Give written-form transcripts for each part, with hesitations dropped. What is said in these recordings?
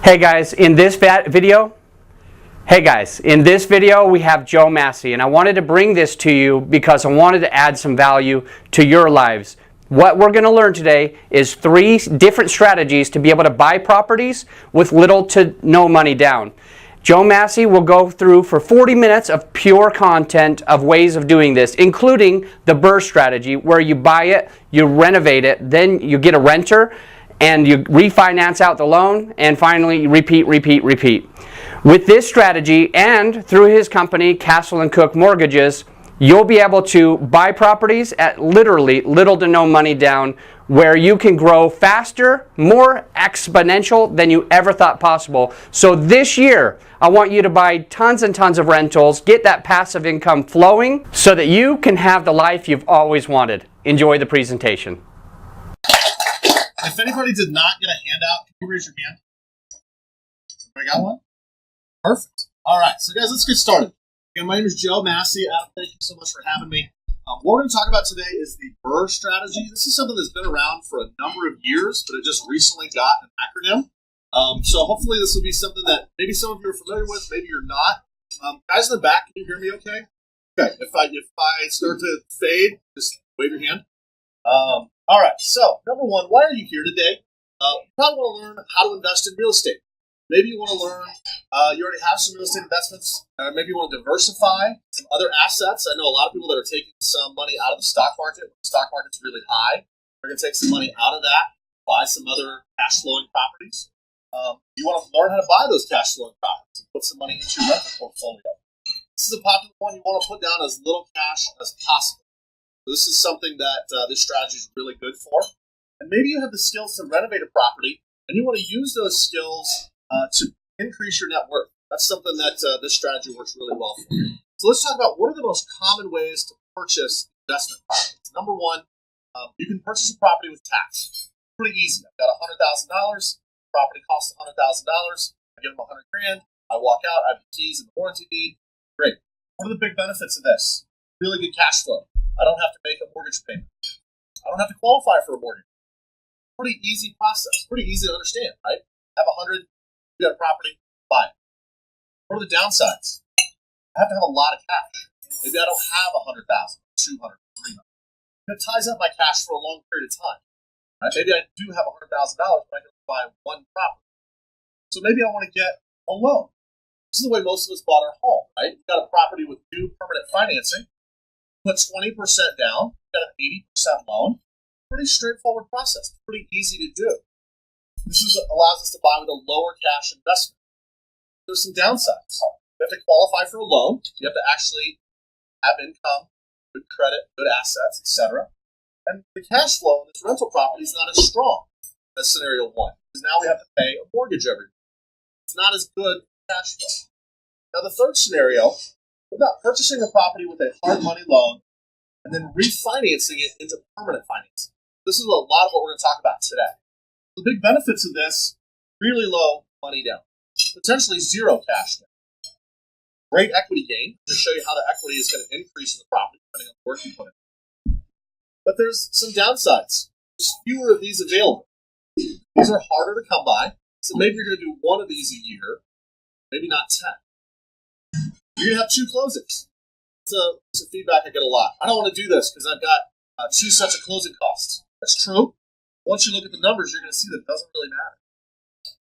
Hey guys, in this video we have Joe Massey, and I wanted to bring this to you because I wanted to add some value to your lives. What we're going to learn today is 3 different strategies to be able to buy properties with little to no money down. Joe Massey will go through for 40 minutes of pure content of ways of doing this, including the BRRRR strategy, where you buy it, you renovate it, then you get a renter, and you refinance out the loan, and finally repeat. With this strategy and through his company, Castle Cooke Mortgages, you'll be able to buy properties at literally little to no money down, where you can grow faster, more exponential than you ever thought possible. So this year, I want you to buy tons and tons of rentals, get that passive income flowing so that you can have the life you've always wanted. Enjoy the presentation. If anybody did not get a handout, can you raise your hand? Everybody got one? Perfect. All right, so guys, let's get started. Again, my name is Joe Massey. Adam, thank you so much for having me. What we're going to talk about today is the BRRRR strategy. This is something that's been around for a number of years, but it just recently got an acronym. So hopefully this will be something that maybe some of you are familiar with, maybe you're not. Guys in the back, can you hear me okay? Okay, if I start to fade, just wave your hand. All right, so number one, why are you here today? You probably want to learn how to invest in real estate. Maybe you want to learn, you already have some real estate investments, or maybe you want to diversify some other assets. I know a lot of people that are taking some money out of the stock market. When the stock market's really high, they're going to take some money out of that, buy some other cash flowing properties. You want to learn how to buy those cash flowing properties and put some money into your rental portfolio. This is a popular one. You want to put down as little cash as possible. So this is something that this strategy is really good for. And maybe you have the skills to renovate a property, and you want to use those skills to increase your net worth. That's something that this strategy works really well for. So let's talk about what are the most common ways to purchase investment properties. Number one, you can purchase a property with tax. Pretty easy. I've got $100,000. Property costs $100,000. I give them $100,000. I walk out. I have the keys and the warranty deed. Great. What are the big benefits of this? Really good cash flow. I don't have to make a mortgage payment. I don't have to qualify for a mortgage. Pretty easy process. Pretty easy to understand, right? Have 100, you got a property, buy it. What are the downsides? I have to have a lot of cash. Maybe I don't have 100,000, 200, 300. It ties up my cash for a long period of time. Right? Maybe I do have $100,000, but I can buy one property. So maybe I want to get a loan. This is the way most of us bought our home, right? You've got a property with new permanent financing. Put 20% down, got an 80% loan. Pretty straightforward process. Pretty easy to do. This allows us to buy with a lower cash investment. There's some downsides. You have to qualify for a loan. You have to actually have income, good credit, good assets, etc. And the cash flow in this rental property is not as strong as scenario one, because now we have to pay a mortgage every month. It's not as good cash flow. Now the third scenario, we're not purchasing a property with a hard money loan and then refinancing it into permanent financing. This is a lot of what we're going to talk about today. The big benefits of this, really low money down, potentially zero cash down. Great equity gain to show you how the equity is going to increase in the property depending on the work you put in. But there's some downsides. There's fewer of these available. These are harder to come by, so maybe you're going to do one of these a year, maybe not 10. You're going to have 2 closings. It's a feedback I get a lot. I don't want to do this because I've got 2 sets of closing costs. That's true. Once you look at the numbers, you're going to see that it doesn't really matter.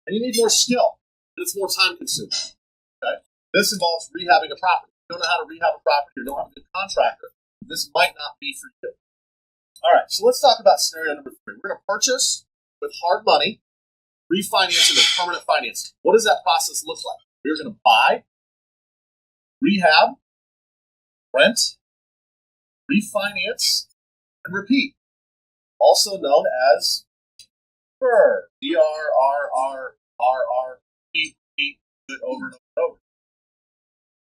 And you need more skill, but it's more time consuming. Okay? This involves rehabbing a property. If you don't know how to rehab a property or don't have a good contractor, this might not be for you. All right, so let's talk about scenario number 3. We're going to purchase with hard money, refinance into permanent financing. What does that process look like? We're going to buy, rehab, rent, refinance, and repeat. Also known as BRRRR. B-R-R-R-R-R. Repeat, do it over and over and over.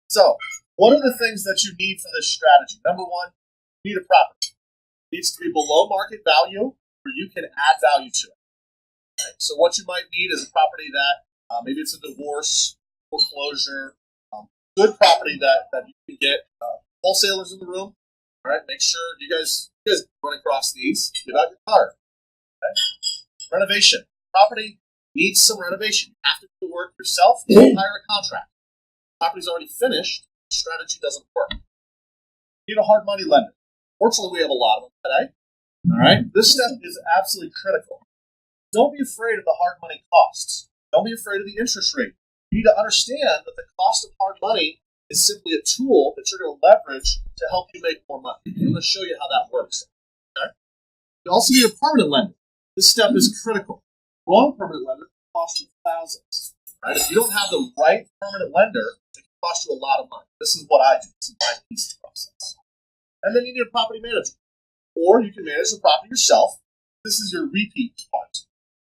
So, what are the things that you need for this strategy? Number one, you need a property. It needs to be below market value where you can add value to it. Okay? So what you might need is a property that, maybe it's a divorce, foreclosure, good property that you can get wholesalers in the room. All right, make sure you guys run across these. Give out your card. Okay? Renovation. Property needs some renovation. You have to do the work yourself or hire a contractor. The property's already finished, the strategy doesn't work. You need a hard money lender. Fortunately, we have a lot of them today. All right? This step is absolutely critical. Don't be afraid of the hard money costs. Don't be afraid of the interest rate. You need to understand that the cost of hard money is simply a tool that you're going to leverage to help you make more money. I'm going to show you how that works. Okay? You also need a permanent lender. This step is critical. Wrong permanent lender can cost you thousands. Right? If you don't have the right permanent lender, it can cost you a lot of money. This is what I do. This is my piece of the process. And then you need a property manager. Or you can manage the property yourself. This is your repeat part.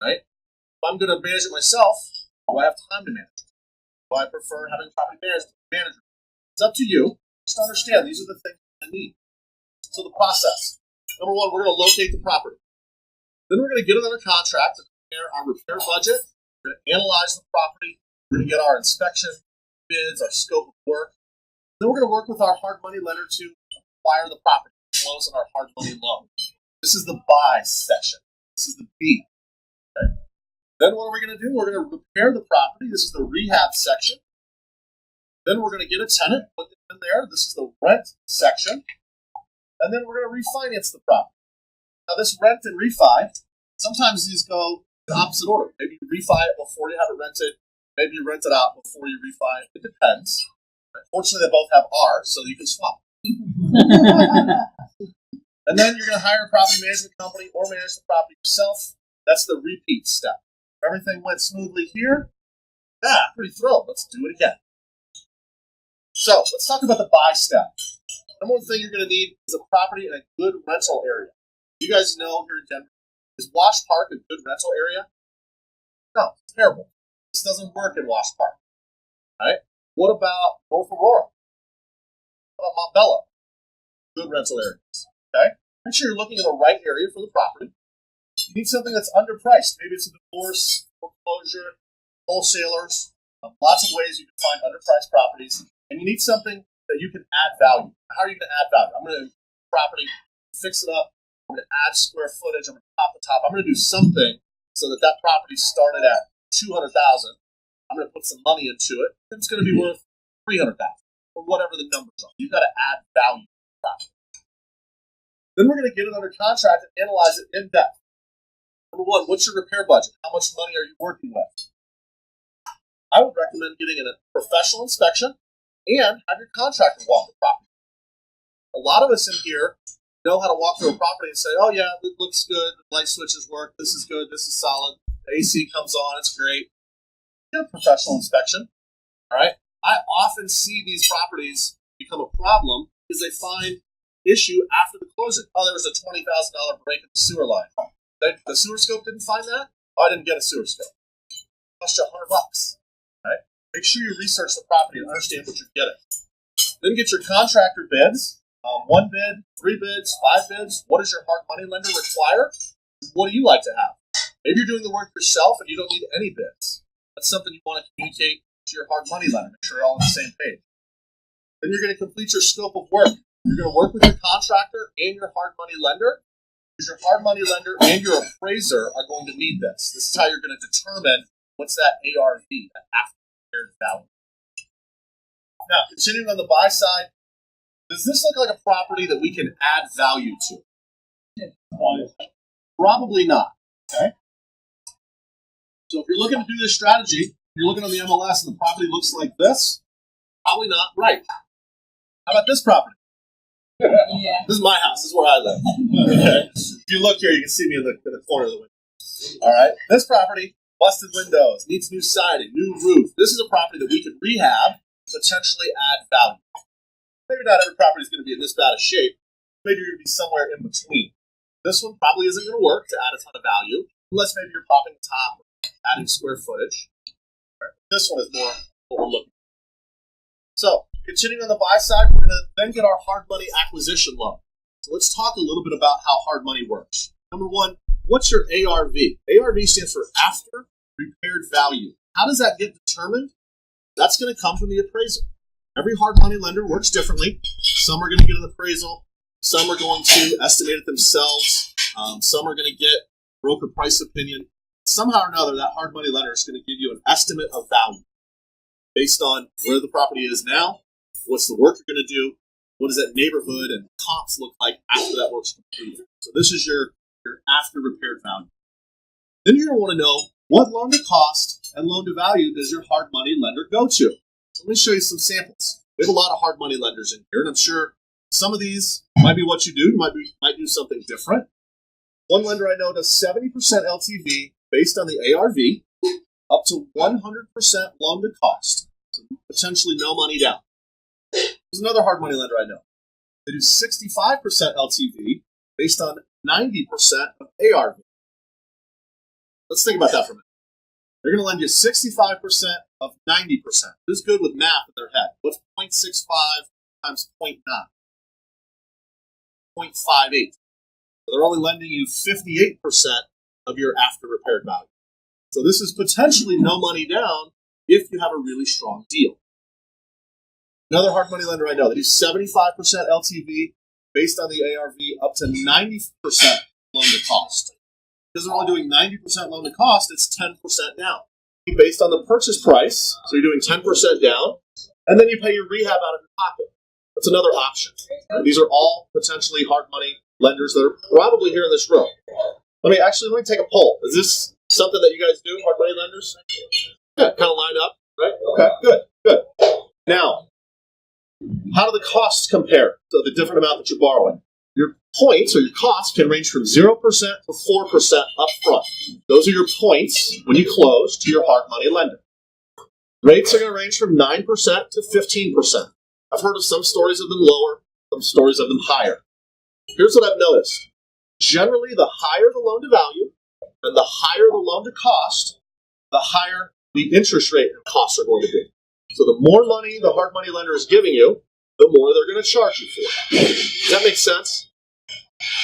Right? If I'm going to manage it myself, do I have time to manage it? Do I prefer having a property manager? It's up to you. Just understand these are the things I need. So the process. Number one, we're going to locate the property. Then we're going to get it under contract to prepare our repair budget. We're going to analyze the property. We're going to get our inspection bids, our scope of work. Then we're going to work with our hard money lender to acquire the property, close on our hard money loan. This is the buy section. This is the B. Okay. Then what are we going to do? We're going to repair the property. This is the rehab section. Then we're going to get a tenant, put it in there. This is the rent section. And then we're going to refinance the property. Now this rent and refi, sometimes these go in opposite order. Maybe you refi it before you have it rented. Maybe you rent it out before you refi. It depends. Right? Fortunately, they both have R, so you can swap. And then you're going to hire a property management company or manage the property yourself. That's the repeat step. If everything went smoothly here, pretty thrilled. Let's do it again. So let's talk about the buy step. Number one thing you're going to need is a property in a good rental area. You guys know here in Denver, is Wash Park a good rental area? No, it's terrible. This doesn't work in Wash Park. Right? What about North Aurora? What about Montbello? Good rental areas. Okay? Make sure you're looking in the right area for the property. You need something that's underpriced. Maybe it's a divorce, foreclosure, wholesalers. Lots of ways you can find underpriced properties. And you need something that you can add value. How are you going to add value? I'm going to property, fix it up. I'm going to add square footage. I'm going to top the top. I'm going to do something so that that property started at $200,000. I'm going to put some money into it. And it's going to be worth $300,000 or whatever the numbers are. You've got to add value to the property. Then we're going to get it under contract and analyze it in depth. Number one, what's your repair budget? How much money are you working with? I would recommend getting a professional inspection and have your contractor walk the property. A lot of us in here know how to walk through a property and say, oh yeah, it looks good, the light switches work, this is good, this is solid, the AC comes on, it's great. Get a professional inspection, all right? I often see these properties become a problem because they find issue after the closing. Oh, there was a $20,000 break in the sewer line. The sewer scope didn't find that? Oh, I didn't get a sewer scope. It cost you $100, right? Make sure you research the property and understand what you're getting. Then get your contractor bids. 1 bid, 3 bids, 5 bids. What does your hard money lender require? What do you like to have? Maybe you're doing the work yourself and you don't need any bids. That's something you want to communicate to your hard money lender. Make sure you're all on the same page. Then you're going to complete your scope of work. You're going to work with your contractor and your hard money lender, because your hard money lender and your appraiser are going to need this. This is how you're going to determine what's that ARV, that after repaired value. Now, continuing on the buy side, does this look like a property that we can add value to? Probably not. Okay. So if you're looking to do this strategy, you're looking on the MLS and the property looks like this, probably not right. How about this property? Yeah. This is my house. This is where I live. Okay. If you look here, you can see me in the corner of the window. All right. This property, busted windows, needs new siding, new roof. This is a property that we could rehab, potentially add value. Maybe not every property is going to be in this bad of shape. Maybe you're going to be somewhere in between. This one probably isn't going to work to add a ton of value, unless maybe you're popping the top, adding square footage. Right. This one is more what we're looking for. So, continuing on the buy side, we're going to then get our hard money acquisition loan. So let's talk a little bit about how hard money works. Number one, what's your ARV? ARV stands for after repaired value. How does that get determined? That's going to come from the appraiser. Every hard money lender works differently. Some are going to get an appraisal. Some are going to estimate it themselves. Some are going to get broker price opinion. somehow or another, that hard money lender is going to give you an estimate of value based on where the property is now, what's the work you're going to do, what does that neighborhood and comps look like after that work's completed. So this is your after repaired value. Then you're going to want to know what loan to cost and loan to value does your hard money lender go to. So let me show you some samples. We have a lot of hard money lenders in here, and I'm sure some of these might be what you do. You might do something different. One lender I know does 70% LTV based on the ARV, up to 100% loan to cost, so potentially no money down. There's another hard money lender I know. They do 65% LTV based on 90% of ARV. Let's think about that for a minute. They're going to lend you 65% of 90%. Who's good with math in their head? What's 0.65 times 0.9? 0.58. So they're only lending you 58% of your after repaired value. So this is potentially no money down if you have a really strong deal. Another hard money lender I know, they do 75% LTV based on the ARV up to 90% loan to cost. Because they're only doing 90% loan to cost, it's 10% down. Based on the purchase price, so you're doing 10% down, and then you pay your rehab out of your pocket. That's another option. These are all potentially hard money lenders that are probably here in this room. Let me take a poll. Is this something that you guys do, hard money lenders? Yeah, kind of line up, right? Okay, good. Now, how do the costs compare to the different amount that you're borrowing? Your points or your costs can range from 0% to 4% up front. Those are your points when you close to your hard money lender. Rates are going to range from 9% to 15%. I've heard of some stories of them lower, some stories of them higher. Here's what I've noticed. Generally, the higher the loan to value and the higher the loan to cost, the higher the interest rate and costs are going to be. So the more money the hard money lender is giving you, the more they're going to charge you for. Does that make sense?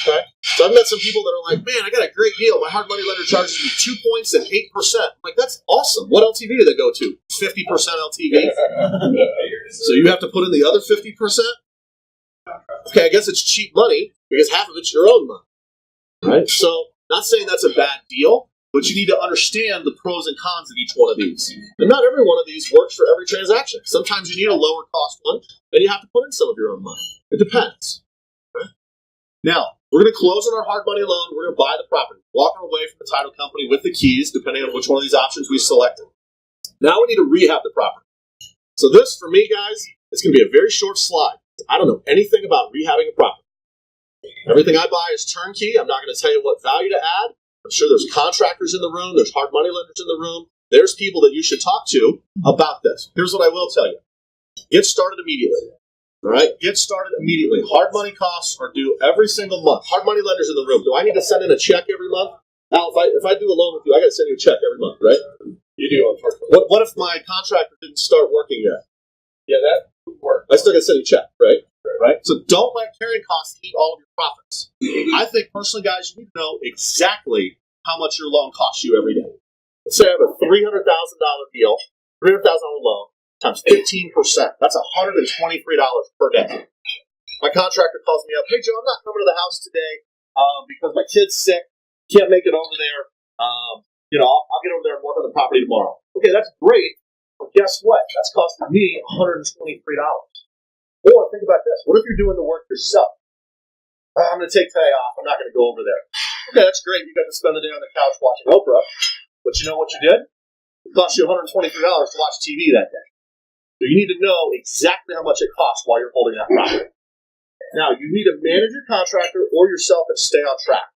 Okay. So I've met some people that are like, man, I got a great deal. My hard money lender charges me 2 points and 8%. I'm like, that's awesome. What LTV do they go to? 50% LTV? So you have to put in the other 50%? Okay, I guess it's cheap money because half of it's your own money. Right? So not saying that's a bad deal, but you need to understand the pros and cons of each one of these. And not every one of these works for every transaction. Sometimes you need a lower cost one, and you have to put in some of your own money. It depends. Okay? Now, we're going to close on our hard money loan. We're going to buy the property, walking away from the title company with the keys, depending on which one of these options we selected. Now we need to rehab the property. So this, for me, guys, it's going to be a very short slide. I don't know anything about rehabbing a property. Everything I buy is turnkey. I'm not going to tell you what value to add. I'm sure there's contractors in the room. There's hard money lenders in the room. There's people that you should talk to about this. Here's what I will tell you. Get started immediately. All right? Get started immediately. Hard money costs are due every single month. Hard money lenders in the room. Do I need to send in a check every month? Now, if I do a loan with you, I got to send you a check every month, right? You do, unfortunately. What if my contractor didn't start working yet? Yeah, that would work. I still got to send you a check, right? Right? So don't let carrying costs eat all of your profits. I think, personally, guys, you need to know exactly how much your loan costs you every day. Let's say I have a $300,000 deal, $300,000 loan, times 15%. That's $123 per day. My contractor calls me up, hey, Joe, I'm not coming to the house today because my kid's sick. Can't make it over there. I'll get over there and work on the property tomorrow. Okay, that's great. But guess what? That's costing me $123. Or think about this. What if you're doing the work yourself? I'm going to take today off. I'm not going to go over there. Okay, that's great. You got to spend the day on the couch watching Oprah. But you know what you did? It cost you $123 to watch TV that day. So you need to know exactly how much it costs while you're holding that property. Now, you need to manage your contractor or yourself and stay on track.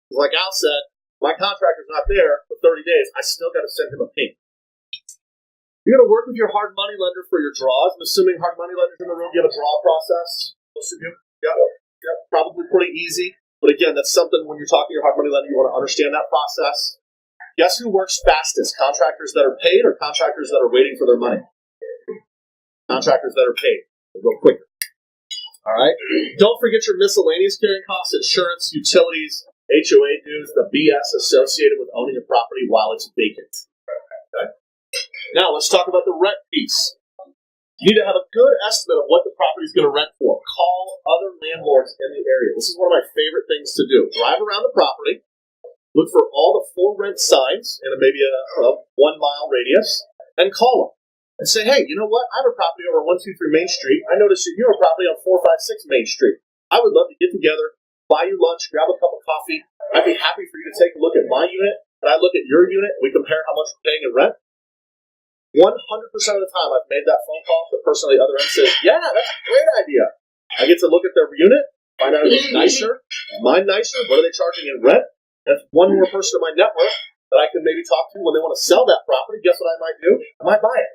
Like Al said, my contractor's not there for 30 days. I still got to send him a payment. You're going to work with your hard money lender for your draws. I'm assuming hard money lenders in the room, you have a draw process. Most of you? Yep, probably pretty easy. But again, that's something when you're talking to your hard money lender, you want to understand that process. Guess who works fastest? Contractors that are paid or contractors that are waiting for their money? Contractors that are paid. They go quicker. All right? Don't forget your miscellaneous carrying costs, insurance, utilities, HOA dues, the BS associated with owning a property while it's vacant. Okay? Now, let's talk about the rent piece. You need to have a good estimate of what the property is going to rent for. Call other landlords in the area. This is one of my favorite things to do. Drive around the property, look for all the for rent signs in maybe a 1 mile radius, and call them and say, hey, you know what? I have a property over 123 Main Street. I noticed that you have a property on 456 Main Street. I would love to get together, buy you lunch, grab a cup of coffee. I'd be happy for you to take a look at my unit, and I look at your unit. We compare how much we're paying in rent. 100% of the time, I've made that phone call. The person on the other end says, yeah, that's a great idea. I get to look at their unit, find out if it's nicer, mine nicer, what are they charging in rent? And if one more person in my network that I can maybe talk to when they want to sell that property, guess what I might do? I might buy it.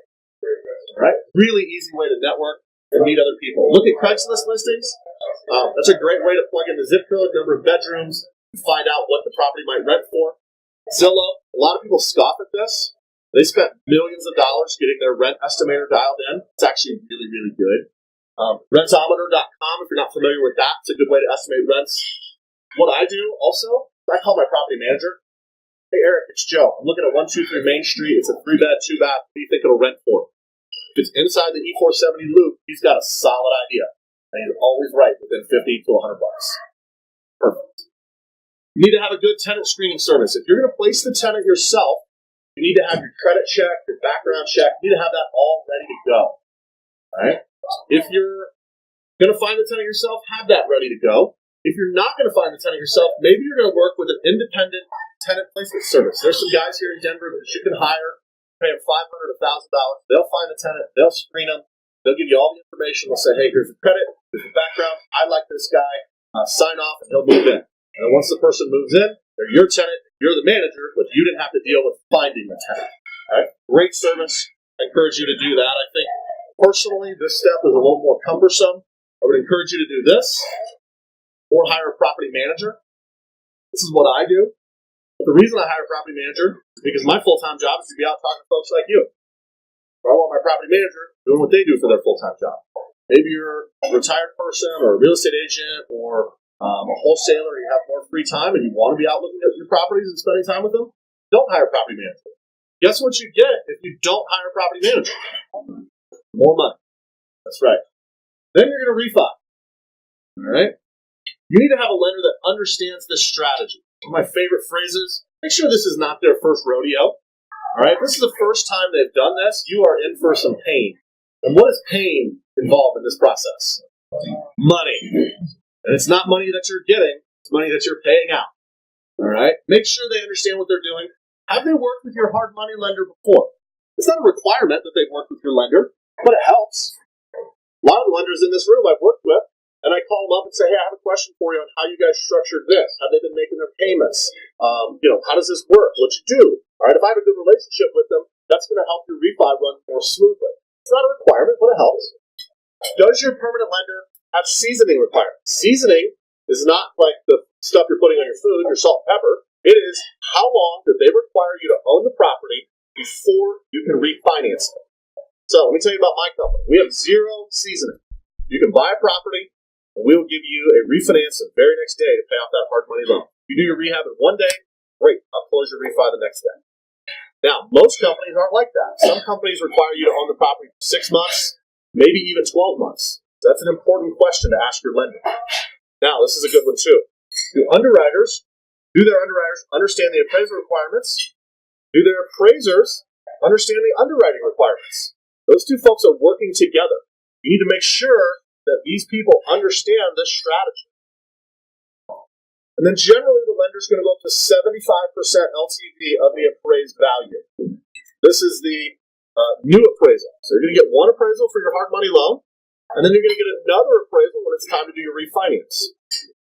Right? Really easy way to network and meet other people. Look at Craigslist listings. That's a great way to plug in the zip code, number of bedrooms, and find out what the property might rent for. Zillow, a lot of people scoff at this. They spent millions of dollars getting their rent estimator dialed in. It's actually really, really good. Rentometer.com, if you're not familiar with that, it's a good way to estimate rents. What I do also, I call my property manager. Hey, Eric, it's Joe. I'm looking at 123 Main Street. It's a 3-bed, 2-bath. What do you think it'll rent for? If it's inside the E470 loop, he's got a solid idea. And he's always right within 50 to 100 bucks. Perfect. You need to have a good tenant screening service. If you're going to place the tenant yourself, you need to have your credit check, your background check. You need to have that all ready to go. All right? If you're going to find the tenant yourself, have that ready to go. If you're not going to find the tenant yourself, maybe you're going to work with an independent tenant placement service. There's some guys here in Denver that you can hire, pay them $500 to $1,000. They'll find the tenant. They'll screen them. They'll give you all the information. They'll say, hey, here's the credit, here's the background. I like this guy. Sign off, and he'll move in. And then once the person moves in, they're your tenant. You're the manager, but you didn't have to deal with finding the tenant. All right? Great service. I encourage you to do that. I think, personally, this step is a little more cumbersome. I would encourage you to do this or hire a property manager. This is what I do. But the reason I hire a property manager is because my full-time job is to be out talking to folks like you. I want my property manager doing what they do for their full-time job. Maybe you're a retired person or a real estate agent or a wholesaler, you have more free time and you want to be out looking at your properties and spending time with them. Don't hire a property manager. Guess what you get if you don't hire a property manager? More money. That's right. Then you're going to refi. All right? You need to have a lender that understands this strategy. One of my favorite phrases, make sure this is not their first rodeo. All right? This is the first time they've done this. You are in for some pain. And what is pain involved in this process? Money. And it's not money that you're getting, it's money that you're paying out. All right? Make sure they understand what they're doing. Have they worked with your hard money lender before? It's not a requirement that they've worked with your lender, but it helps. A lot of the lenders in this room I've worked with, and I call them up and say, hey, I have a question for you on how you guys structured this. Have they been making their payments? How does this work? What you do? All right, if I have a good relationship with them, that's going to help your refi run more smoothly. It's not a requirement, but it helps. Does your permanent lender have seasoning requirements? Seasoning is not like the stuff you're putting on your food, your salt and pepper. It is how long do they require you to own the property before you can refinance it. So let me tell you about my company. We have zero seasoning. You can buy a property, and we will give you a refinance the very next day to pay off that hard money loan. You do your rehab in one day, great. I'll close your refi the next day. Now, most companies aren't like that. Some companies require you to own the property for 6 months, maybe even 12 months. That's an important question to ask your lender. Now, this is a good one too. Do their underwriters understand the appraisal requirements? Do their appraisers understand the underwriting requirements? Those two folks are working together. You need to make sure that these people understand this strategy. And then generally the lender's going to go up to 75% LTV of the appraised value. This is the new appraisal. So you're going to get one appraisal for your hard money loan, and then you're going to get another appraisal when it's time to do your refinance.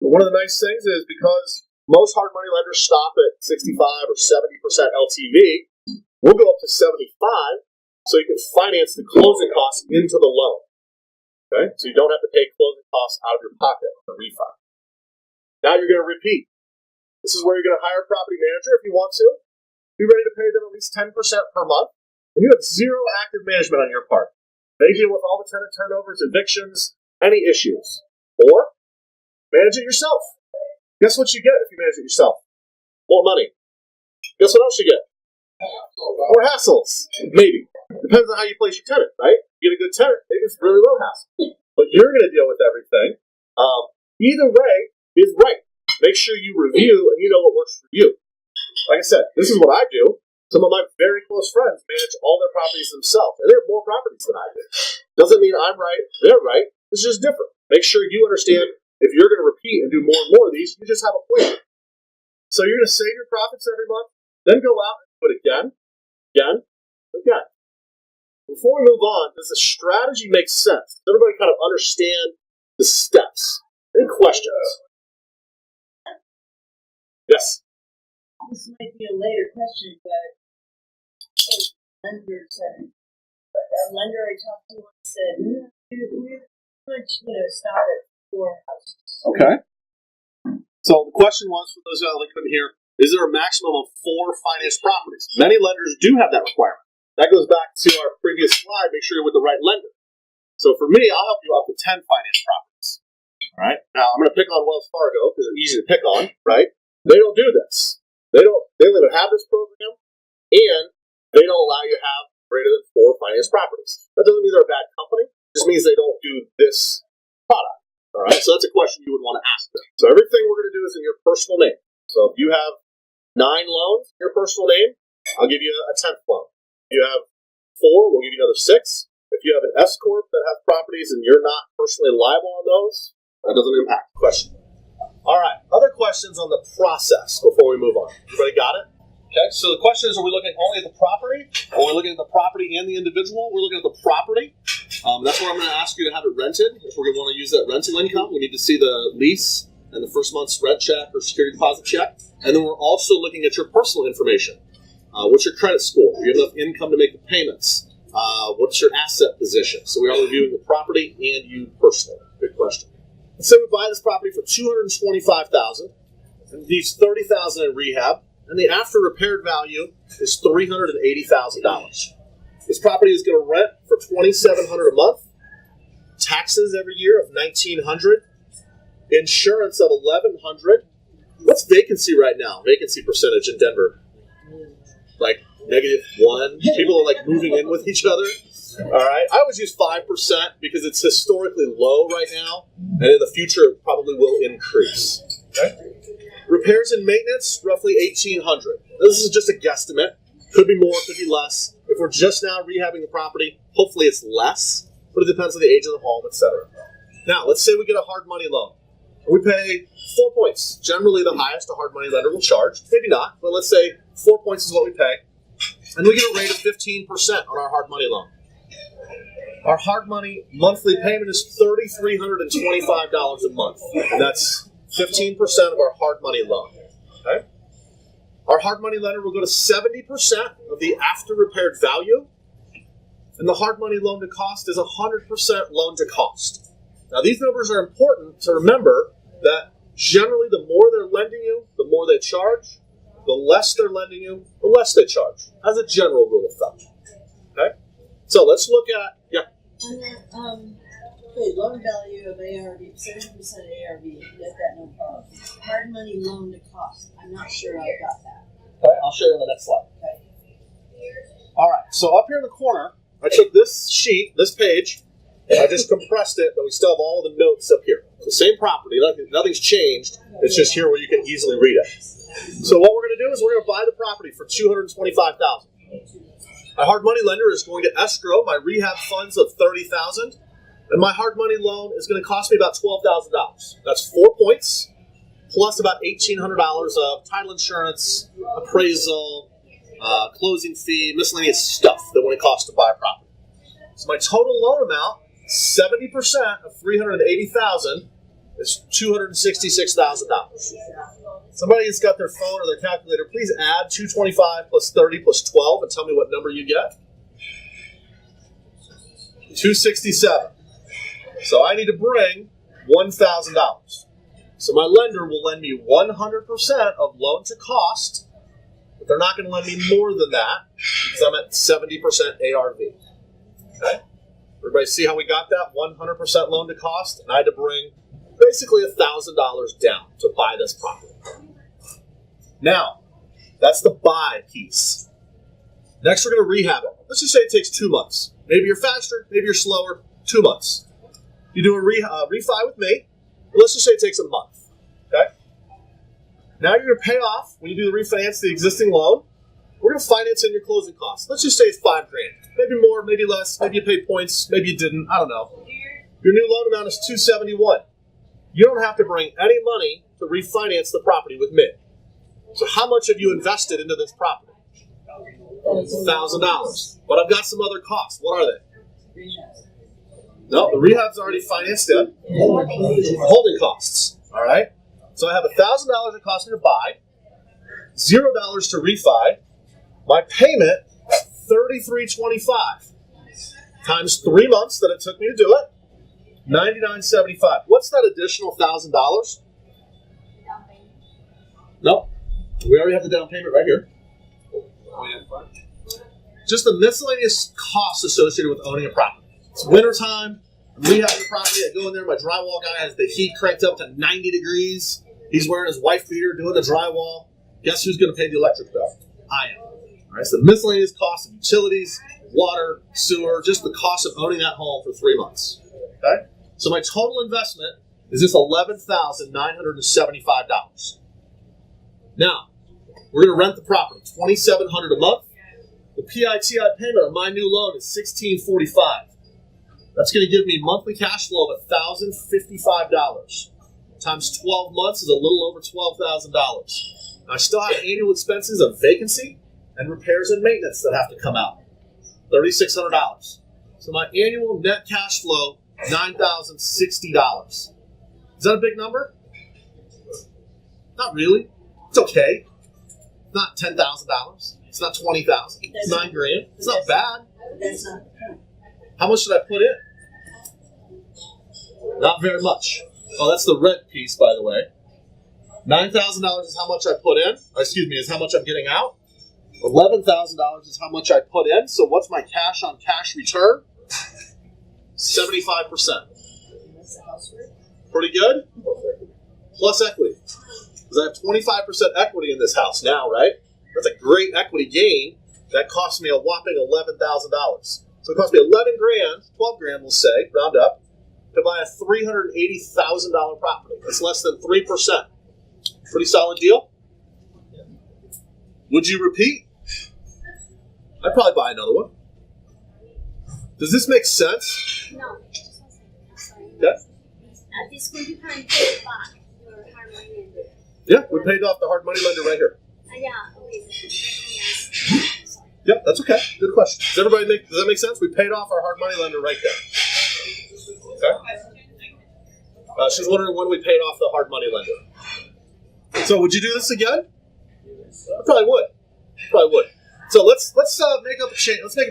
But one of the nice things is because most hard money lenders stop at 65 or 70% LTV, we'll go up to 75 so you can finance the closing costs into the loan. Okay? So you don't have to pay closing costs out of your pocket on the refi. Now you're going to repeat. This is where you're going to hire a property manager if you want to. Be ready to pay them at least 10% per month. And you have zero active management on your part. They deal with all the tenant turnovers, evictions, any issues. Or manage it yourself. Guess what you get if you manage it yourself? More money. Guess what else you get? More hassles. Maybe. Depends on how you place your tenant, right? You get a good tenant, maybe it's really low hassle. But you're going to deal with everything. Either way is right. Make sure you review and you know what works for you. Like I said, this is what I do. Some of my very close friends manage all their properties themselves, and they have more properties than I do. Doesn't mean I'm right, they're right. It's just different. Make sure you understand if you're going to repeat and do more and more of these, you just have a plan. So you're going to save your profits every month, then go out and do it again, again, again. Before we move on, does the strategy make sense? Does everybody kind of understand the steps? Any questions? Yes? This might be a later question, but a lender I talked to once said, we're stop at 4 houses. Okay. So the question was, for those that couldn't hear, is there a maximum of 4 financed properties? Many lenders do have that requirement. That goes back to our previous slide. Make sure you're with the right lender. So for me, I'll help you up to 10 financed properties. All right. Now I'm going to pick on Wells Fargo because they're easy to pick on, right? They don't do this. They don't even have this program, and they don't allow you to have greater than 4 financed properties. That doesn't mean they're a bad company. It just means they don't do this product. All right. So that's a question you would want to ask them. So everything we're going to do is in your personal name. So if you have 9 loans in your personal name, I'll give you a 10th loan. If you have 4, we'll give you another 6. If you have an S corp that has properties and you're not personally liable on those, that doesn't impact the question. All right. Other questions on the process before we move on. Everybody got it? Okay. So the question is: are we looking only at the property, or are we looking at the property and the individual? We're looking at the property. That's where I'm going to ask you to have it rented. If we're going to want to use that rental income, we need to see the lease and the first month's rent check or security deposit check. And then we're also looking at your personal information. What's your credit score? Do you have enough income to make the payments? What's your asset position? So we are reviewing the property and you personally. Good question. Let's say we buy this property for $225,000 and leaves $30,000 in rehab, and the after repaired value is $380,000. This property is going to rent for $2,700 a month, taxes every year of $1,900, insurance of $1,100. What's vacancy right now? Vacancy percentage in Denver? Like -1. People are like moving in with each other. All right. I always use 5% because it's historically low right now, and in the future it probably will increase. Okay. Repairs and maintenance, roughly $1,800. This is just a guesstimate. Could be more, could be less. If we're just now rehabbing the property, hopefully it's less, but it depends on the age of the home, etc. Now, let's say we get a hard money loan. We pay 4 points. Generally the highest a hard money lender will charge. Maybe not, but let's say 4 points is what we pay. And we get a rate of 15% on our hard money loan. Our hard money monthly payment is $3,325 a month. And that's 15% of our hard money loan. Okay? Our hard money lender will go to 70% of the after repaired value. And the hard money loan to cost is 100% loan to cost. Now these numbers are important to remember that generally the more they're lending you, the more they charge. The less they're lending you, the less they charge, as a general rule of thumb. Okay? So let's look at, Okay, loan value of ARV, 70% ARV, get that no problem. Hard money loan to cost, I'm not sure I got that. Okay, I'll show you on the next slide. Okay. All right, so up here in the corner, I took this sheet, this page, I just compressed it, but we still have all the notes up here. The same property, nothing's changed, it's just here where you can easily read it. So what we're going to do is we're going to buy the property for $225,000. My hard money lender is going to escrow my rehab funds of $30,000, and my hard money loan is going to cost me about $12,000. That's 4 points, plus about $1,800 of title insurance, appraisal, closing fee, miscellaneous stuff that would cost to buy a property. So my total loan amount, 70% of $380,000, is $266,000. Somebody that's got their phone or their calculator, please add 225 plus 30 plus 12 and tell me what number you get. 267. So I need to bring $1,000. So my lender will lend me 100% of loan to cost, but they're not going to lend me more than that because I'm at 70% ARV. Okay? Everybody see how we got that? 100% loan to cost, and I had to bring basically $1,000 down to buy this property. Now, that's the buy piece. Next, we're going to rehab it. Let's just say it takes 2 months. Maybe you're faster, maybe you're slower. 2 months. You do a refi with me. Let's just say it takes a month. Okay? Now you're going to pay off, when you do the refinance, the existing loan. We're going to finance in your closing costs. Let's just say it's $5,000. Maybe more, maybe less. Maybe you paid points. Maybe you didn't. I don't know. Your new loan amount is $271. You don't have to bring any money to refinance the property with me. So how much have you invested into this property? $1,000. But I've got some other costs. What are they? No, the rehab's already financed in. Holding costs. All right? So I have $1,000 it cost me to buy, $0 to refi. My payment, $33.25 times 3 months that it took me to do it, $99.75. What's that additional $1,000? No, we already have the down payment right here. Just the miscellaneous costs associated with owning a property. It's wintertime. I'm rehabbing the property. I go in there. My drywall guy has the heat cranked up to 90 degrees. He's wearing his wife beater doing the drywall. Guess who's going to pay the electric bill? I am. All right, so the miscellaneous costs of utilities, water, sewer, just the cost of owning that home for 3 months. Okay? So my total investment is this $11,975. Now, we're going to rent the property, $2,700 a month. The PITI payment on my new loan is $1,645. That's going to give me monthly cash flow of $1,055. Times 12 months is a little over $12,000. I still have annual expenses of vacancy and repairs and maintenance that have to come out, $3,600. So my annual net cash flow, $9,060. Is that a big number? Not really. It's okay. It's not $10,000. It's not $20,000. It's $9,000. It's not bad. That's not. How much should I put in? Not very much. Oh, that's the rent piece, by the way. $9,000 is how much I put in. Is how much I'm getting out. $11,000 is how much I put in. So what's my cash on cash return? 75%. Pretty good? Plus equity. Because I have 25% equity in this house now, right? That's a great equity gain. That cost me a whopping $11,000. So it cost me $11,000, $12,000 we'll say, round up, to buy a $380,000 property. That's less than 3%. Pretty solid deal. Would you repeat? I'd probably buy another one. Does this make sense? No. Yeah. At this point, you can pay back your hard money lender. Yeah, we paid off the hard money lender right here. Yeah, okay. Sorry. Yep, that's okay. Good question. Does that make sense? We paid off our hard money lender right there. Okay. She's wondering when we paid off the hard money lender. So would you do this again? I probably would. So let's make a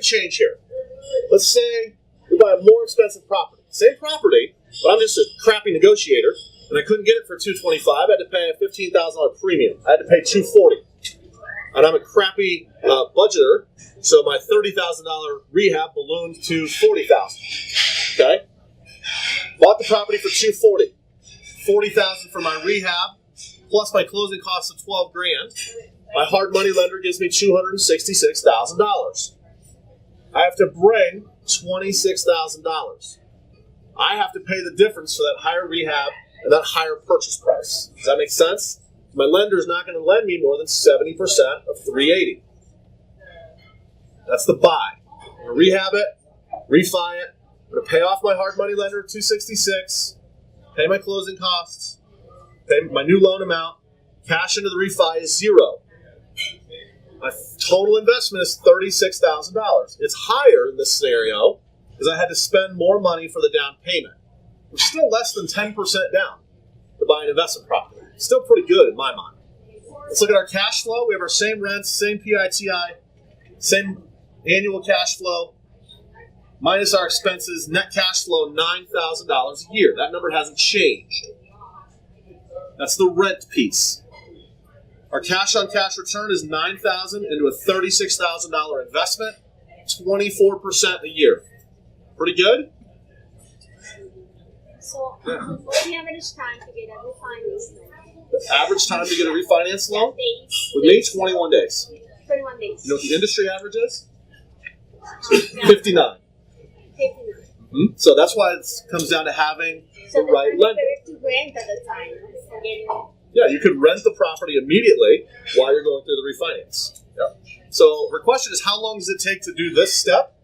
change here. Let's say we buy a more expensive property. Same property, but I'm just a crappy negotiator, and I couldn't get it for $225. I had to pay a $15,000 premium. I had to pay $240. And I'm a crappy budgeter, so my $30,000 rehab ballooned to $40,000. Okay? Bought the property for $240. $40,000 for my rehab, plus my closing costs of $12,000. My hard money lender gives me $266,000. I have to bring $26,000. I have to pay the difference for that higher rehab and that higher purchase price. Does that make sense? My lender is not going to lend me more than 70% of $380. That's the buy. I'm going to rehab it, refi it. I'm going to pay off my hard money lender $266, pay my closing costs, pay my new loan amount. Cash into the refi is $0. My total investment is $36,000. It's higher in this scenario because I had to spend more money for the down payment. We're still less than 10% down to buy an investment property. Still pretty good in my mind. Let's look at our cash flow. We have our same rents, same PITI, same annual cash flow, minus our expenses, net cash flow $9,000 a year. That number hasn't changed. That's the rent piece. Our cash on cash return is $9,000 into a $36,000 investment, 24% a year. Pretty good? So, what's the average time to get a refinance loan? The average time to get a refinance loan? Days. With me, 21 days. 21 days. You know what the industry average is? Yeah. 59. 59. So that's why it comes down to having the right lender. To rent at the time. Yeah, you could rent the property immediately while you're going through the refinance. Yeah. So her question is, how long does it take to do this step?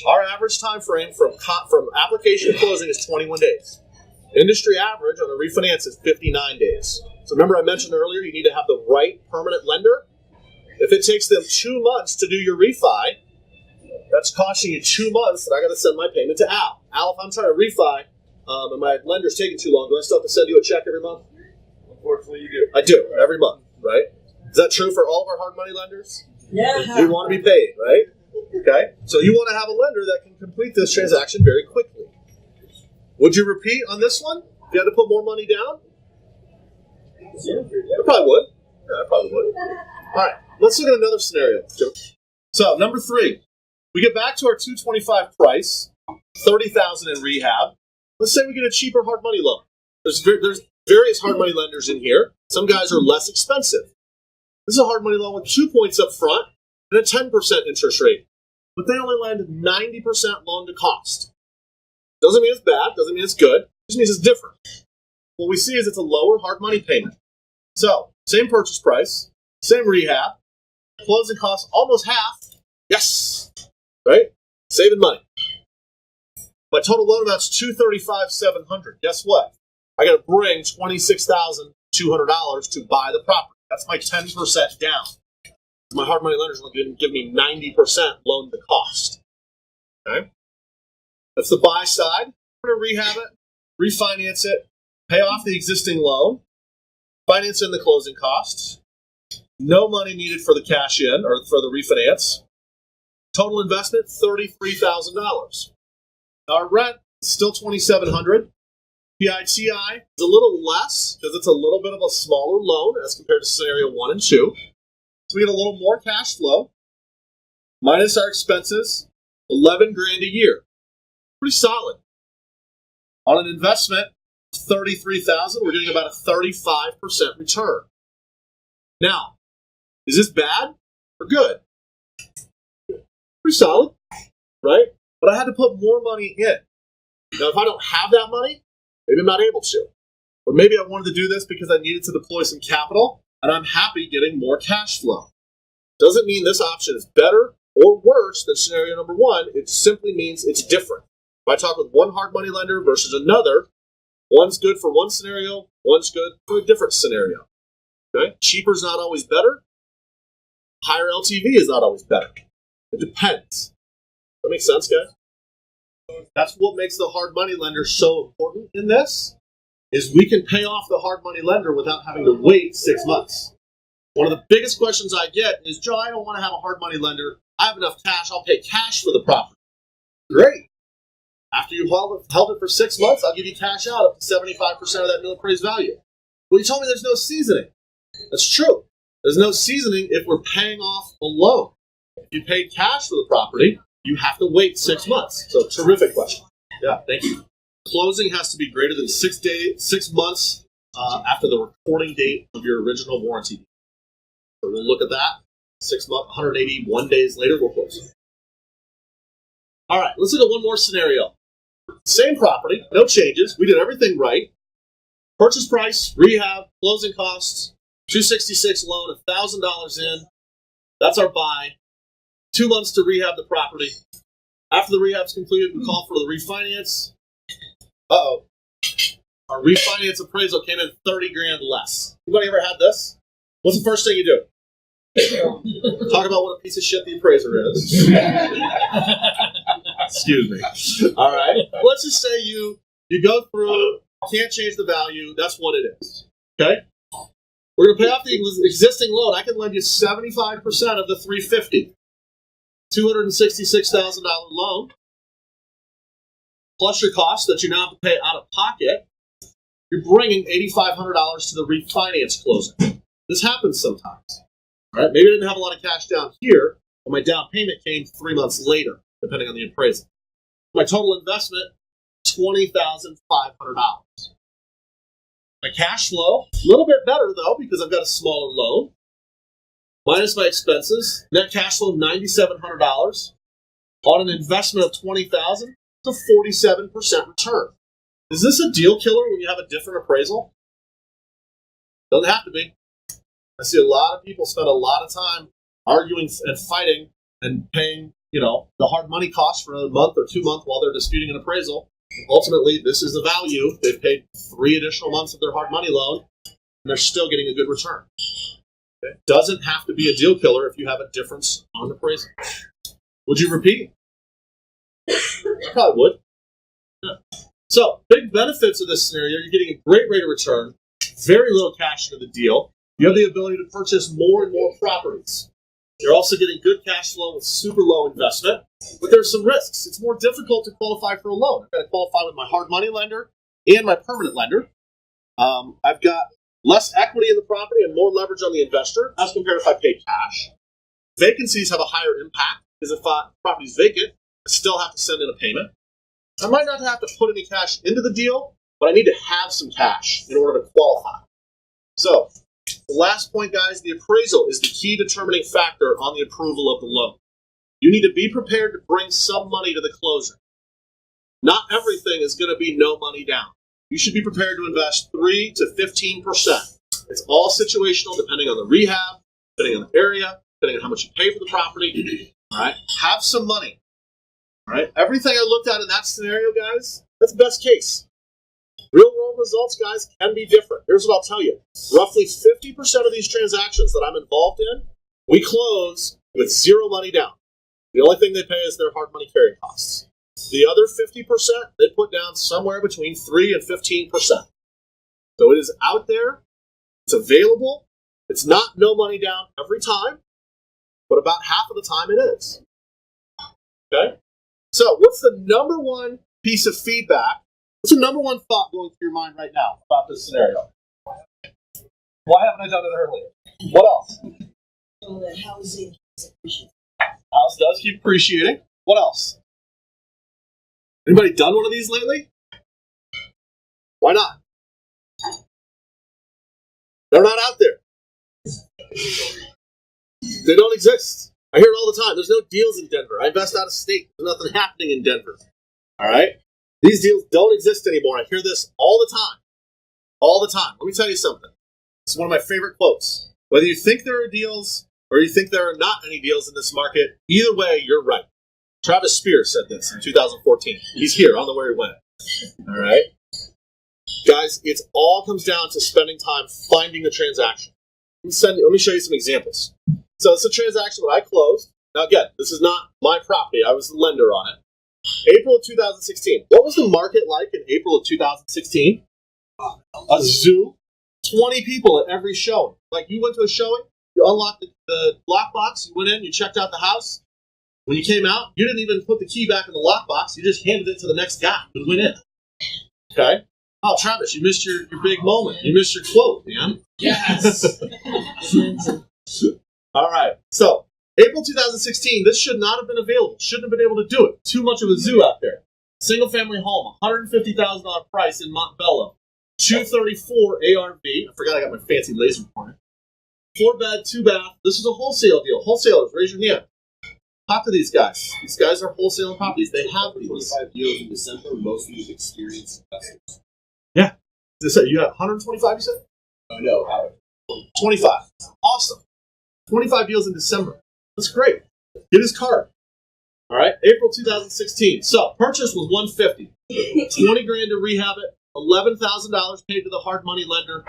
Our average time frame from application to closing is 21 days. Industry average on a refinance is 59 days. So remember I mentioned earlier you need to have the right permanent lender. If it takes them 2 months to do your refi, that's costing you 2 months, and I got to send my payment to Al. Al, if I'm trying to refi and my lender's taking too long, do I still have to send you a check every month? Unfortunately, you do. I do, every month, right? Is that true for all of our hard money lenders? Yeah. You want to be paid, right? Okay? So you want to have a lender that can complete this transaction very quickly. Would you repeat on this one if you had to put more money down? Yeah. I probably would. Yeah, I probably would. All right, let's look at another scenario. So number 3, we get back to our $225 price, $30,000 in rehab. Let's say we get a cheaper hard money loan. There's various hard money lenders in here. Some guys are less expensive. This is a hard money loan with 2 points up front and a 10% interest rate. But they only lend 90% loan to cost. Doesn't mean it's bad, doesn't mean it's good, just means it's different. What we see is it's a lower hard money payment. So, same purchase price, same rehab, closing costs almost half. Yes! Right? Saving money. My total loan amount's $235,700. Guess what? I got to bring $26,200 to buy the property. That's my 10% down. My hard money lender's only going to give me 90% loan to cost. Okay? That's the buy side. We're going to rehab it, refinance it, pay off the existing loan, finance in the closing costs. No money needed for the cash in or for the refinance. Total investment, $33,000. Our rent is still $2,700. PITI is a little less because it's a little bit of a smaller loan as compared to scenario 1 and 2. So we get a little more cash flow, minus our expenses, $11,000 a year. Pretty solid. On an investment, $33,000, we're getting about a 35% return. Now, is this bad or good? Pretty solid, right? But I had to put more money in. Now, if I don't have that money, maybe I'm not able to. Or maybe I wanted to do this because I needed to deploy some capital, and I'm happy getting more cash flow. Doesn't mean this option is better or worse than scenario number 1. It simply means it's different. If I talk with one hard money lender versus another, one's good for one scenario, one's good for a different scenario. Okay? Cheaper is not always better. Higher LTV is not always better. It depends. That makes sense, guys? That's what makes the hard money lender so important in this, is we can pay off the hard money lender without having to wait 6 months. One of the biggest questions I get is, Joe, I don't want to have a hard money lender. I have enough cash. I'll pay cash for the property. Great. After you've held it for 6 months, I'll give you cash out up to 75% of that new appraised value. Well, you told me there's no seasoning. That's true. There's no seasoning if we're paying off a loan. If you paid cash for the property, you have to wait 6 months. So, terrific question. Yeah, thank you. Closing has to be greater than 6 months after the recording date of your original warranty. So we'll look at that. 6 months, 181 days later, we'll close. All right, let's look at one more scenario. Same property, no changes. We did everything right. Purchase price, rehab, closing costs, $266 loan, $1,000 in. That's our buy. 2 months to rehab the property. After the rehab's completed, we call for the refinance. Uh-oh. Our refinance appraisal came in $30,000 less. Anybody ever had this? What's the first thing you do? Talk about what a piece of shit the appraiser is. Excuse me. All right. Let's just say you go through, can't change the value. That's what it is. Okay? We're going to pay off the existing loan. I can lend you 75% of the $350,000. $266,000 loan, plus your costs that you now have to pay out of pocket. You're bringing $8,500 to the refinance closing. This happens sometimes. All right? Maybe I didn't have a lot of cash down here, but my down payment came 3 months later, depending on the appraisal. My total investment, $20,500. My cash flow, a little bit better though, because I've got a smaller loan. Minus my expenses, net cash flow $9,700 on an investment of $20,000. It's a 47% return. Is this a deal killer when you have a different appraisal? Doesn't have to be. I see a lot of people spend a lot of time arguing and fighting and paying, the hard money costs for a month or 2 months while they're disputing an appraisal. Ultimately, this is the value. They've paid 3 additional months of their hard money loan, and they're still getting a good return. Okay? Doesn't have to be a deal killer if you have a difference on appraisal. Would you repeat? I probably would. Yeah. So, big benefits of this scenario: you're getting a great rate of return, very little cash into the deal. You have the ability to purchase more and more properties. You're also getting good cash flow with super low investment, but there's some risks. It's more difficult to qualify for a loan. I've got to qualify with my hard money lender and my permanent lender. I've got less equity in the property and more leverage on the investor as compared if I pay cash. Vacancies have a higher impact because if a property's vacant, I still have to send in a payment. I might not have to put any cash into the deal, but I need to have some cash in order to qualify. So, the last point, guys, the appraisal is the key determining factor on the approval of the loan. You need to be prepared to bring some money to the closing. Not everything is going to be no money down. You should be prepared to invest 3 to 15%. It's all situational, depending on the rehab, depending on the area, depending on how much you pay for the property. All right, have some money. All right, everything I looked at in that scenario, guys, that's best case. Real world results, guys, can be different. Here's what I'll tell you. Roughly 50% of these transactions that I'm involved in, we close with 0 money down. The only thing they pay is their hard money carrying costs. The other 50%, they put down somewhere between 3 and 15%. So it is out there. It's available. It's not no money down every time, but about half of the time it is. Okay? So what's the number one piece of feedback? What's the number one thought going through your mind right now about this scenario? Why haven't I done it earlier? What else? So that housing is appreciated. House does keep appreciating. What else? Anybody done one of these lately? Why not? They're not out there. They don't exist. I hear it all the time. There's no deals in Denver. I invest out of state. There's nothing happening in Denver. All right? These deals don't exist anymore. I hear this all the time. All the time. Let me tell you something. This is one of my favorite quotes. Whether you think there are deals or you think there are not any deals in this market, either way, you're right. Travis Spears said this in 2014. He's here. I don't know where he went. All right? Guys, it all comes down to spending time finding the transaction. Let me show you some examples. So it's a transaction that I closed. Now again, this is not my property. I was the lender on it. April of 2016. What was the market like in April of 2016? A zoo. 20 people at every showing. Like you went to a showing, you unlocked the lockbox, you went in, you checked out the house. When you came out, you didn't even put the key back in the lockbox. You just handed it to the next guy who went in. Okay? Oh, Travis, you missed your big moment. You missed your quote, man. Yes. All right. So, April 2016, this should not have been available. Shouldn't have been able to do it. Too much of a zoo out there. Single family home, $150,000 price in Montbello. 234 ARV. I forgot I got my fancy laser pointer. 4 bed, 2 bath. This is a wholesale deal. Wholesalers, raise your hand. Talk to these guys. These guys are wholesaling properties. They have these. 25 deals in December, most of these experienced investors. Yeah. You got 125, you said? No, 25. Awesome. 25 deals in December. That's great. Get his card. All right. April 2016. So purchase was $150. 20 grand to rehab it. $11,000 paid to the hard money lender.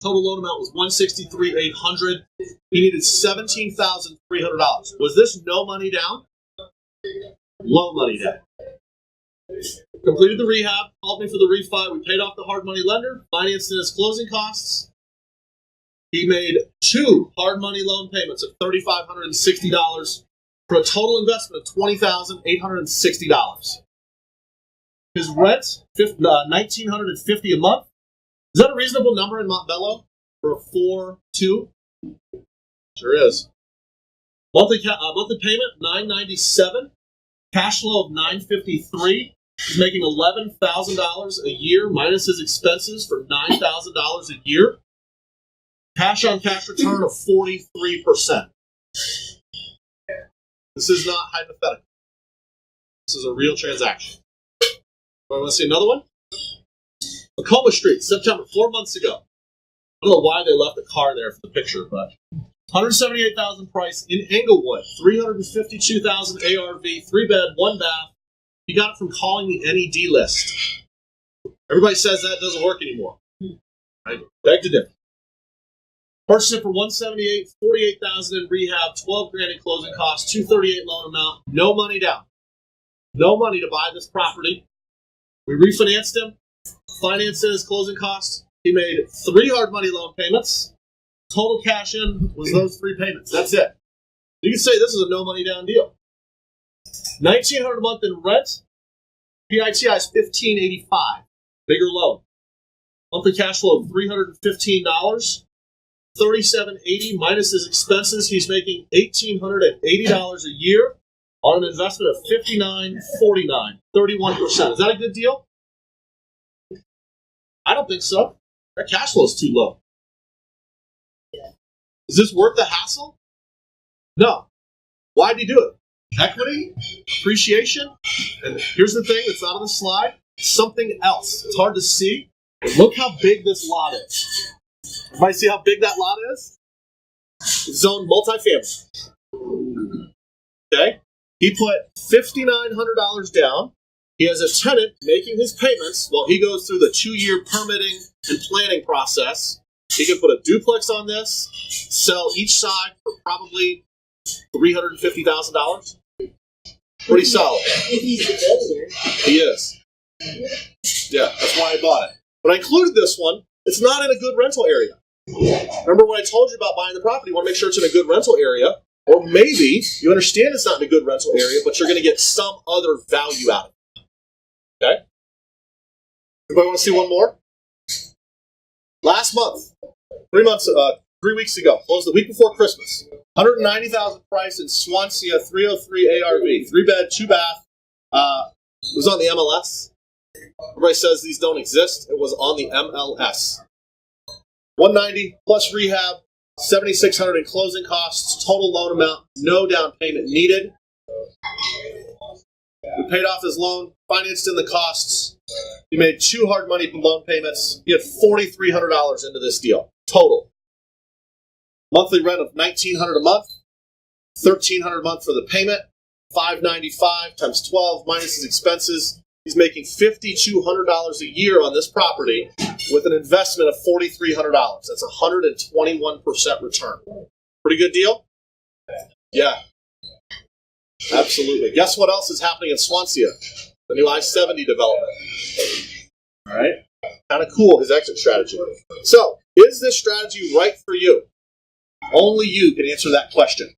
Total loan amount was $163,800. He needed $17,300. Was this no money down? Low money down. Completed the rehab, called me for the refi. We paid off the hard money lender, financed in his closing costs. He made 2 hard money loan payments of $3,560 for a total investment of $20,860. His rent, $1,950 a month. Is that a reasonable number in Montbello for a 4-2? Sure is. Monthly payment, $997. Cash flow of $953. He's making $11,000 a year minus his expenses for $9,000 a year. Cash on cash return of 43%. This is not hypothetical. This is a real transaction. Want to see another one? Tacoma Street, September, 4 months ago. I don't know why they left the car there for the picture, but $178,000 price in Englewood, $352,000 ARV, 3-bed, 1-bath. You got it from calling the NED list. Everybody says that doesn't work anymore. I beg to differ. Purchase it for $178,000, $48,000 in rehab, $12,000 in closing costs, $238,000 loan amount, no money down. No money to buy this property. We refinanced him, financed his closing costs. He made 3 hard money loan payments. Total cash in was those 3 payments. That's it. You can say this is a no money down deal. $1,900 a month in rent. PITI is $1,585. Bigger loan. Monthly cash flow of $315. $3,780 minus his expenses. He's making $1,880 a year on an investment of $59.49. 31%. Is that a good deal? I don't think so. That cash flow is too low. Is this worth the hassle? No. Why'd he do it? Equity, appreciation, and here's the thing that's not on the slide, something else. It's hard to see, but look how big this lot is. Everybody see how big that lot is? It's zoned multifamily. Okay? He put $5,900 down. He has a tenant making his payments while he goes through the 2-year permitting and planning process. He can put a duplex on this, sell each side for probably $350,000. Pretty solid. If he's the builder. He is. Yeah, that's why I bought it. But I included this one. It's not in a good rental area. Remember when I told you about buying the property, you want to make sure it's in a good rental area. Or maybe you understand it's not in a good rental area, but you're going to get some other value out of it. Okay? Everybody want to see one more? Last month, 3 weeks ago, closed the week before Christmas. $190,000 price in Swansea, 303 ARV, 3-bed, 2-bath. It was on the MLS. Everybody says these don't exist. It was on the MLS. $190 plus rehab, $7,600 in closing costs, total loan amount, no down payment needed. We paid off his loan, financed in the costs. He made 2 hard money loan payments. He had $4,300 into this deal, total. Monthly rent of $1,900 a month, $1,300 a month for the payment, $595 times 12 minus his expenses. He's making $5,200 a year on this property with an investment of $4,300. That's a 121% return. Pretty good deal? Yeah. Absolutely. Guess what else is happening in Swansea? The new I-70 development. All right? Kind of cool, his exit strategy. So, is this strategy right for you? Only you can answer that question.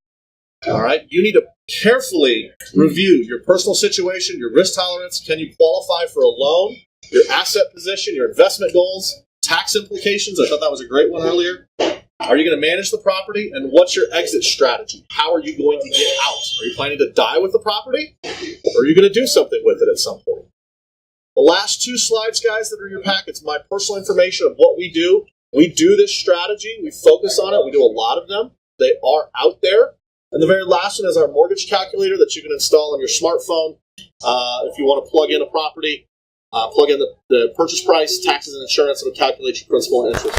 All right? You need to carefully review your personal situation, your risk tolerance. Can you qualify for a loan? Your asset position, your investment goals, tax implications. I thought that was a great one earlier. Are you going to manage the property? And what's your exit strategy? How are you going to get out? Are you planning to die with the property? Or are you going to do something with it at some point? The last 2 slides, guys, that are in your packets, my personal information of what we do. We do this strategy. We focus on it. We do a lot of them. They are out there. And the very last one is our mortgage calculator that you can install on your smartphone. If you want to plug in a property, plug in the purchase price, taxes, and insurance. It'll calculate your principal and interest.